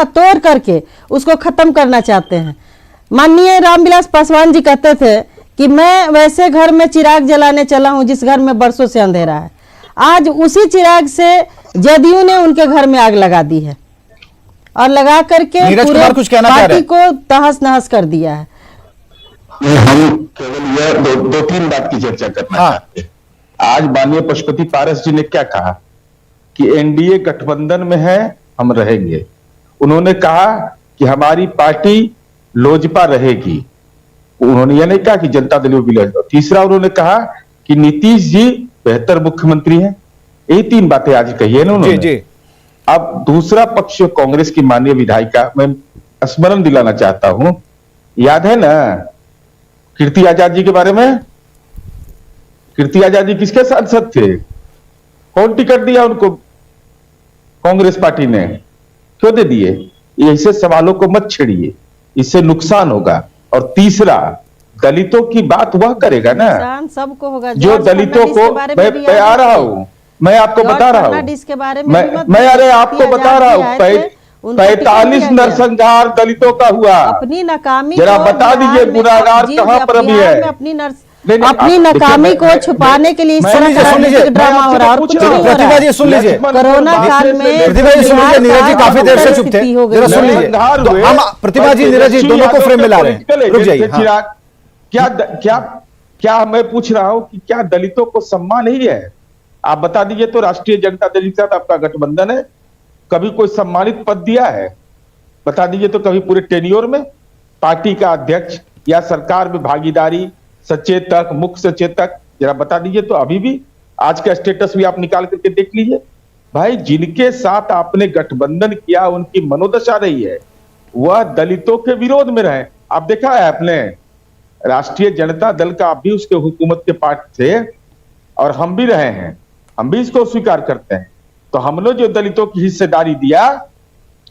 तोड़ा तोड़ करके उसको खत्म करना चाहते हैं। माननीय रामविलास पासवान जी कहते थे कि मैं वैसे घर में चिराग जलाने चला हूं जिस घर में बरसों से अंधेरा है। आज उसी चिराग से जदयू ने उनके घर में आग लगा दी है और लगा करके पूरे पार्टी को तहस नहस कर दिया है। हम केवल यह दो तीन बात की चर्चा करना चाहते हैं। आज माननीय पशुपति पारस जी ने क्या कहा कि एनडीए गठबंधन में है, हम रहेंगे। उन्होंने कहा कि हमारी पार्टी लोजपा रहेगी। उन्होंने यह नहीं कहा कि जनता दल यूनाइटेड विलय। तीसरा उन्होंने कहा कि नीतीश जी बेहतर मुख्यमंत्री हैं। यही तीन बातें आज कही है ना उन्होंने। जी। अब दूसरा पक्ष कांग्रेस की माननीय विधायिका, मैं स्मरण दिलाना चाहता हूं, याद है ना कीर्ति आजाद जी के बारे में? कीर्ति आजाद जी किसके सांसद थे? कौन टिकट दिया उनको? कांग्रेस पार्टी ने। क्यों दे दिए? ऐसे सवालों को मत छेड़िए, इससे नुकसान होगा। और तीसरा, दलितों की बात वह करेगा ना सबको होगा जो दलितों को। मैं आ रहा हूं, मैं आपको बता रहा हूं, मैं अरे आपको बता रहा हूं, 45 नरसंहार दलितों का हुआ। अपनी नाकामी जरा बता दीजिए गुनाहगार कहां पर अभी है? अपनी नाकामी को छुपाने के लिए इस तरह का ड्रामा हो रहा है। प्रतिभा जी सुन लीजिए, कोरोना काल में प्रतिभा जी सुन लीजिए, नीरज जी काफी देर से चुप थे, जरा सुन लीजिए। तो हम प्रतिभा जी नीरज जी दोनों को फ्रेम में ला रहे हैं, रुक जाइए। क्या क्या क्या मैं पूछ रहा हूं कि क्या दलितों को सम्मान नहीं है? आप बता दीजिए तो। राष्ट्रीय जनता दल के साथ आपका गठबंधन है, कभी कोई सम्मानित पद दिया है? बता दीजिए तो। कभी पूरे टेन्योर में पार्टी का अध्यक्ष या सरकार में भागीदारी, सचेतक, मुख्य सचेतक, जरा बता दीजिए तो। अभी भी आज का स्टेटस भी आप निकाल करके देख लीजिए भाई। जिनके साथ आपने गठबंधन किया उनकी मनोदशा रही है वह दलितों के विरोध में रहे। आप देखा है आपने, राष्ट्रीय जनता दल का आप भी उसके हुकूमत के पार्ट थे और हम भी रहे हैं, हम भी इसको स्वीकार करते हैं। तो हमने जो दलितों की हिस्सेदारी दिया,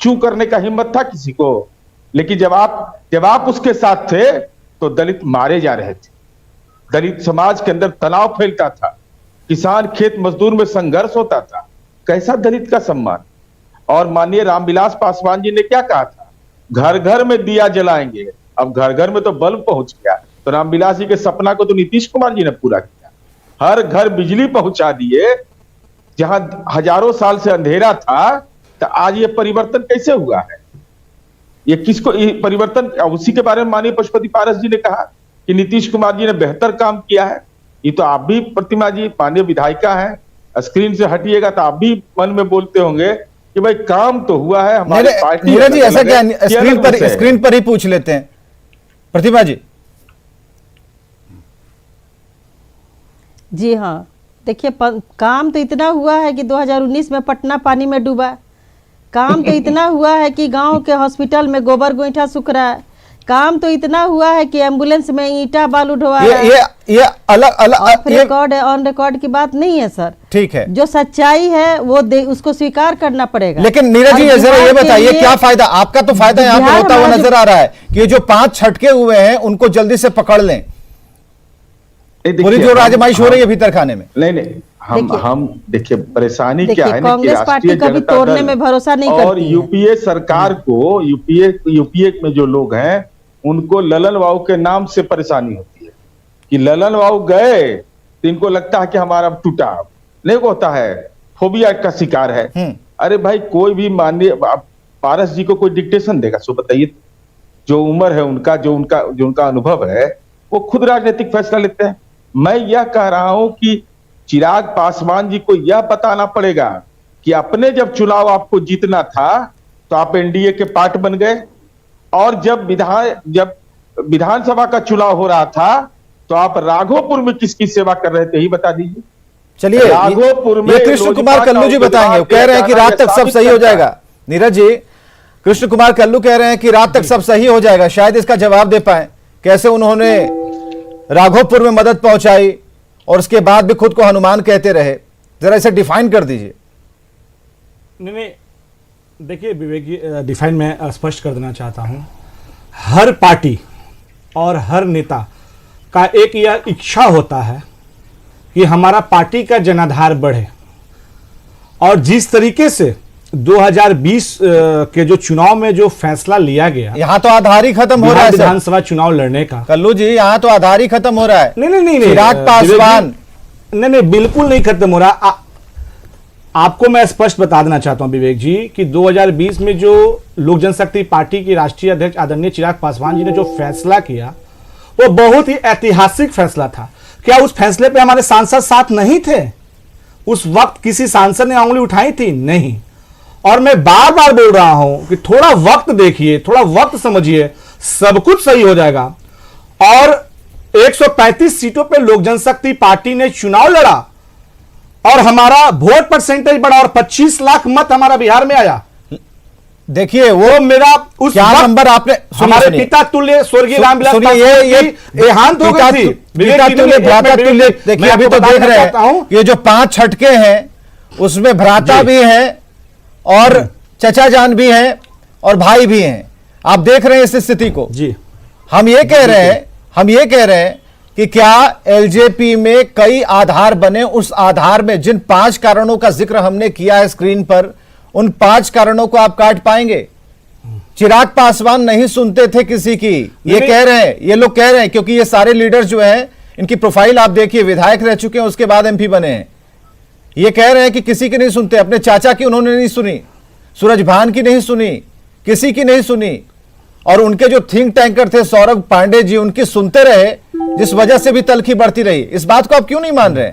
चू करने का हिम्मत था किसी को? लेकिन जब आप उसके साथ थे तो दलित मारे जा रहे थे, दलित समाज के अंदर तनाव फैलता था, किसान खेत मजदूर में संघर्ष होता था। कैसा दलित का सम्मान? और माननीय रामविलास पासवान जी ने क्या कहा था? घर घर में दिया जलाएंगे। अब घर घर में तो बल्ब पहुंच गया, तो रामविलास जी के सपना को तो नीतीश कुमार जी ने पूरा किया। हर घर बिजली पहुंचा दिए। जहां हजारों साल से अंधेरा था, तो आज ये परिवर्तन कैसे हुआ है? ये किसको परिवर्तन? उसी के बारे में माननीय पशुपति पारस जी ने कहा कि नीतीश कुमार जी ने बेहतर काम किया है। ये तो आप भी प्रतिमा जी माननीय विधायिका हैं, स्क्रीन से हटिएगा तो आप भी मन में बोलते होंगे कि भाई काम तो हुआ है हमारी पार्टी। नीरज जी ऐसा क्या, स्क्रीन पर ही पूछ लेते हैं प्रतिभा जी। जी हाँ, देखिए काम तो इतना हुआ है कि 2019 में पटना पानी में डूबा। काम तो इतना हुआ है कि गांव के हॉस्पिटल में गोबर गोईठा सूख रहा है। काम तो इतना हुआ है कि एम्बुलेंस में ईंटा बालू ढोआ रहा है। ये अलग रिकॉर्ड है, ऑन रिकॉर्ड की बात नहीं है सर। ठीक है, जो सच्चाई है वो उसको स्वीकार करना पड़ेगा। लेकिन नीरज जी जरा ये बताइए क्या फायदा? आपका तो फायदा यहाँ पे होता हुआ नजर आ रहा है कि जो 5 छटके हुए हैं उनको जल्दी से पकड़ लें। पूरी जो आजमाइश हो रही है भीतर खाने में। नहीं, हम देखिए परेशानी क्या है ना, कांग्रेस पार्टी कभी तोड़ने में भरोसा नहीं करती और यूपीए सरकार को, यूपीए में जो लोग हैं उनको ललन बाबू के नाम से परेशानी होती है कि ललन बाबू गए तो इनको लगता है कि हमारा टूटा नहीं होता है, फोबिया का शिकार है। अरे भाई, कोई भी माननीय पारस जी को कोई डिक्टेशन देगा? सो बताइए, जो उम्र है उनका, जो उनका अनुभव है, वो खुद राजनीतिक फैसला लेते हैं। मैं यह कह रहा हूं कि चिराग पासवान जी को यह बताना पड़ेगा कि अपने जब चुनाव आपको जीतना था तो आप एनडीए के पार्ट बन गए, और जब विधानसभा का चुनाव हो रहा था तो आप राघोपुर में किसकी सेवा कर रहे थे, ही बता दीजिए। चलिए, राघोपुर में कृष्ण कुमार कल्लू जी बताएंगे, कह रहे हैं कि रात तक सब सही हो जाएगा। नीरज जी, कृष्ण कुमार कल्लू कह रहे हैं कि रात तक सब सही हो जाएगा, शायद इसका जवाब दे पाए। कैसे उन्होंने राघोपुर में मदद पहुंचाई और उसके बाद भी खुद को हनुमान कहते रहे, जरा इसे डिफाइन कर दीजिए। नहीं, देखिए विवेक जी, डिफाइन मैं स्पष्ट कर देना चाहता हूं। हर पार्टी और हर नेता का एक यह इच्छा होता है कि हमारा पार्टी का जनाधार बढ़े, और जिस तरीके से 2020 के जो चुनाव में जो फैसला लिया गया यहाँ तो आधार ही खत्म हो रहा है सर। विधानसभा चुनाव लड़ने का, कल्लू जी यहाँ तो आधार ही खत्म हो रहा है। नहीं, चिराग पासवान, नहीं, बिल्कुल नहीं खत्म हो रहा। आपको मैं स्पष्ट बता देना चाहता हूं विवेक जी कि 2020 में जो लोक जनशक्ति पार्टी के राष्ट्रीय अध्यक्ष आदरणीय चिराग पासवान जी ने जो फैसला किया वो बहुत ही ऐतिहासिक फैसला था। क्या उस फैसले पे हमारे सांसद साथ नहीं थे? उस वक्त किसी सांसद ने उंगली उठाई थी? नहीं। और मैं बार बार बोल रहा हूं कि थोड़ा वक्त देखिए, थोड़ा वक्त समझिए, सब कुछ सही हो जाएगा। और 135 सीटों पे लोक जनशक्ति पार्टी ने चुनाव लड़ा और हमारा वोट परसेंटेज बढ़ा और 25 लाख मत हमारा बिहार में आया। देखिए वो मेरा उस क्या नंबर आपने, हमारे पिता तुल्य स्वर्गीय रामविलास ये देहांत हो गई थी। पिता तुल्य भ्राता तुल्य। देखिए अभी तो देख रहे हैं ये जो 5 छटके हैं उसमें भ्राता भी है और चचा जान भी हैं और भाई भी हैं। आप देख रहे हैं इस स्थिति को जी। हम ये कह रहे हैं कि क्या एलजेपी में कई आधार बने, उस आधार में जिन 5 कारणों का जिक्र हमने किया है स्क्रीन पर, उन 5 कारणों को आप काट पाएंगे? चिराग पासवान नहीं सुनते थे किसी की, ये कह रहे हैं, ये लोग कह रहे हैं, क्योंकि ये सारे लीडर्स जो हैं इनकी प्रोफाइल आप देखिए, विधायक रह चुके हैं, उसके बाद एमपी बने हैं। ये कह रहे हैं कि किसी की नहीं सुनते, अपने चाचा की उन्होंने नहीं सुनी, सूरजभान की नहीं सुनी, किसी की नहीं सुनी। और उनके जो थिंक टैंकर थे सौरभ पांडे जी, उनकी सुनते रहे, जिस वजह से भी तलखी बढ़ती रही। इस बात को आप क्यों नहीं मान रहे?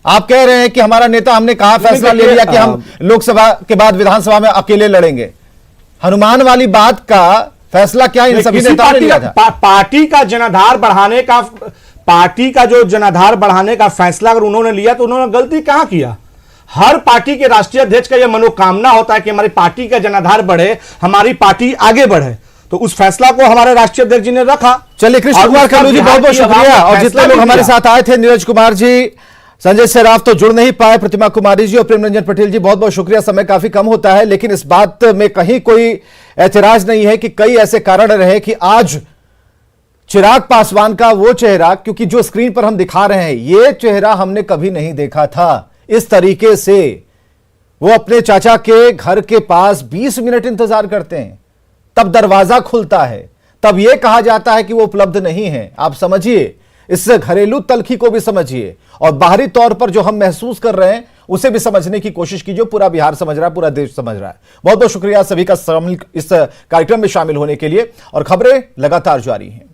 आप कह रहे हैं कि हमारा नेता, हमने कहा फैसला ले लिया कि हम लोकसभा के बाद विधानसभा में अकेले लड़ेंगे। हनुमान वाली बात का फैसला क्या इन सभी नेताओं ने लिया था? पार्टी का जनाधार बढ़ाने का, पार्टी का जो जनाधार बढ़ाने का फैसला अगर उन्होंने लिया तो उन्होंने गलती कहां किया? हर पार्टी के राष्ट्रीय अध्यक्ष का यह मनोकामना होता है कि हमारी पार्टी का जनाधार बढ़े, हमारी पार्टी आगे बढ़े। तो उस फैसला को हमारे राष्ट्रीय अध्यक्ष जी ने रखा। चलिए कृष्ण कुमार कल्लू जी बहुत बहुत शुक्रिया। और जितने लोग हमारे साथ आए थे, नीरज कुमार जी, संजय सराफ तो जुड़ नहीं पाए, प्रतिमा कुमारी जी और प्रेम रंजन पटेल जी, बहुत बहुत शुक्रिया। समय काफी कम होता है, लेकिन इस बात में कहीं कोई ऐतराज नहीं है कि कई ऐसे कारण रहे कि आज चिराग पासवान का वो चेहरा, क्योंकि जो स्क्रीन पर हम दिखा रहे हैं ये चेहरा हमने कभी नहीं देखा था इस तरीके से। वो अपने चाचा के घर के पास 20 मिनट इंतजार करते हैं, तब दरवाजा खुलता है, तब यह कहा जाता है कि वो उपलब्ध नहीं है। आप समझिए, इस घरेलू तलखी को भी समझिए और बाहरी तौर पर जो हम महसूस कर रहे हैं उसे भी समझने की कोशिश कीजिए। पूरा बिहार समझ रहा है, पूरा देश समझ रहा है। बहुत बहुत शुक्रिया सभी का इस कार्यक्रम में शामिल होने के लिए। और खबरें लगातार जारी हैं।